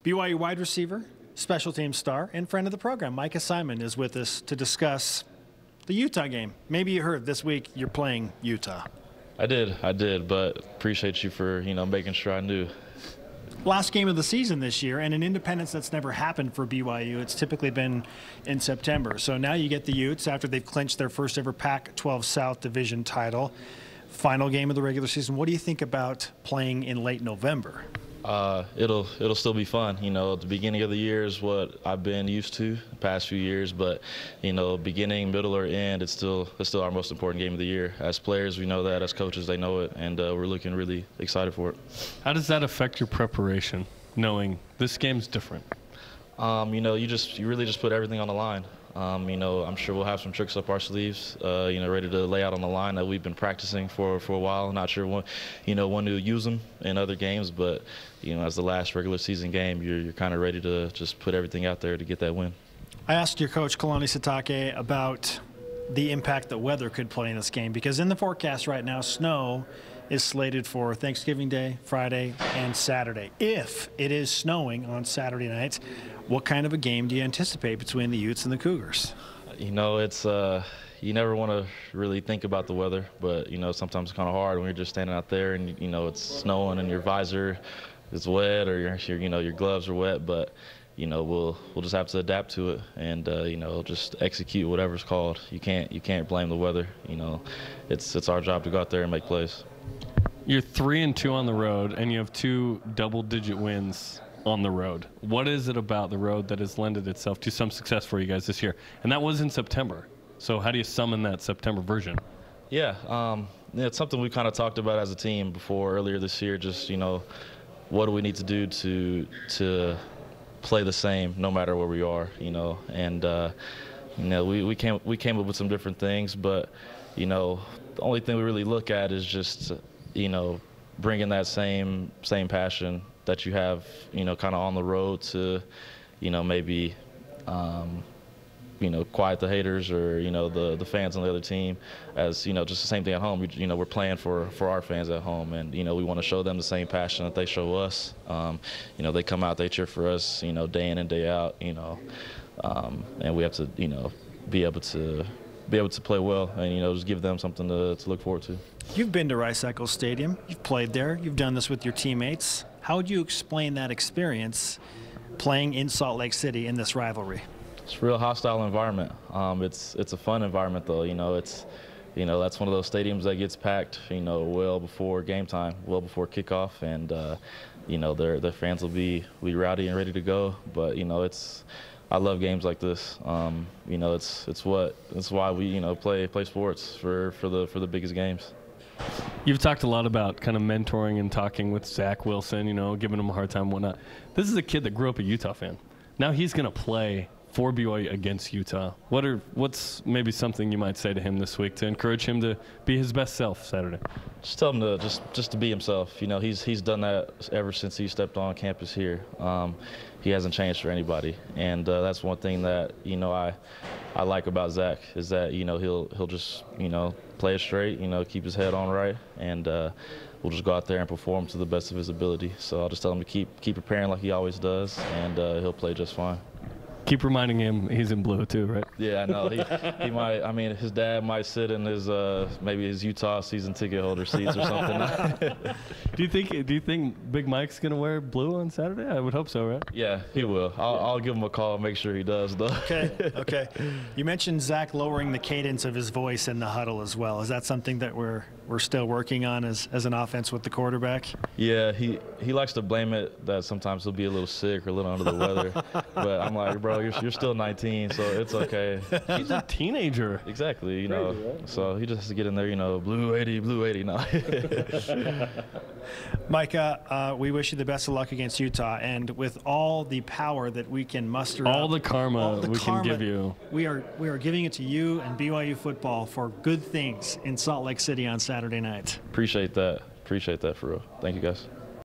BYU wide receiver, special teams star, and friend of the program, Micah Simon, is with us to discuss the Utah game. Maybe you heard this week you're playing Utah. I did, but appreciate you for, making sure I knew. Last game of the season this year, and an independence that's never happened for BYU. It's typically been in September. So now you get the Utes after they've clinched their first ever Pac-12 South Division title. Final game of the regular season. What do you think about playing in late November? It'll still be fun. At the beginning of the year is what I've been used to the past few years, but beginning, middle, or end, it's still our most important game of the year. As players, we know that. As coaches, they know it, and we're looking really excited for it. How does that affect your preparation, knowing this game's different? You really just put everything on the line. I'm sure we'll have some tricks up our sleeves, ready to lay out on the line that we've been practicing for a while. Not sure when to use them in other games, but, as the last regular season game, you're kind of ready to just put everything out there to get that win. I asked your coach, Kalani Sitake, about the impact that weather could play in this game, because in the forecast right now, snow is slated for Thanksgiving Day, Friday, and Saturday. If it is snowing on Saturday night, what kind of a game do you anticipate between the Utes and the Cougars? It's you never want to really think about the weather, but sometimes it's kind of hard when you're just standing out there and it's snowing and your visor is wet or your gloves are wet. But we'll just have to adapt to it and just execute whatever's called. You can't blame the weather. It's our job to go out there and make plays. You're 3-2 on the road, and you have 2 double-digit wins on the road. What is it about the road that has lended itself to some success for you guys this year? And that was in September. So how do you summon that September version? Yeah, it's something we kind of talked about as a team earlier this year. Just what do we need to do to play the same no matter where we are? And we came up with some different things, but the only thing we really look at is just bringing that same passion that you have, kind of on the road to, maybe, quiet the haters or, the fans on the other team as, just the same thing at home. We're playing for our fans at home, and, we want to show them the same passion that they show us. They come out, they cheer for us, day in and day out, and we have to, be able to play well and, just give them something to look forward to. You've been to Rice-Eccles Stadium. You've played there. You've done this with your teammates. How would you explain that experience playing in Salt Lake City in this rivalry? It's a real hostile environment. It's a fun environment, though. That's one of those stadiums that gets packed, well before game time, well before kickoff, and their fans will be rowdy and ready to go. But I love games like this. It's why we play sports for the biggest games. You've talked a lot about kind of mentoring and talking with Zach Wilson, giving him a hard time and whatnot. This is a kid that grew up a Utah fan. Now he's going to play for BYU against Utah. What's maybe something you might say to him this week to encourage him to be his best self Saturday? Just tell him to just to be himself. He's done that ever since he stepped on campus here. He hasn't changed for anybody, and that's one thing that I like about Zach is that he'll just play it straight, keep his head on right, and we'll just go out there and perform to the best of his ability. So I'll just tell him to keep preparing like he always does, and he'll play just fine. Keep reminding him he's in blue too, right? Yeah, I know. He might. I mean, his dad might sit in his maybe his Utah season ticket holder seats or something. Do you think Big Mike's gonna wear blue on Saturday? I would hope so, right? Yeah, he will. I'll give him a call and make sure he does, though. Okay. You mentioned Zach lowering the cadence of his voice in the huddle as well. Is that something that we're still working on as an offense with the quarterback? Yeah, he likes to blame it that sometimes he'll be a little sick or a little under the weather. But I'm like, bro, you're still 19, so it's okay. He's a teenager. Exactly, Crazy, right? So he just has to get in there, blue 80 now. Micah, we wish you the best of luck against Utah, and with all the power that we can muster, all the karma we can give you, we are giving it to you and BYU football for good things in Salt Lake City on Saturday night. Appreciate that for real. Thank you, guys.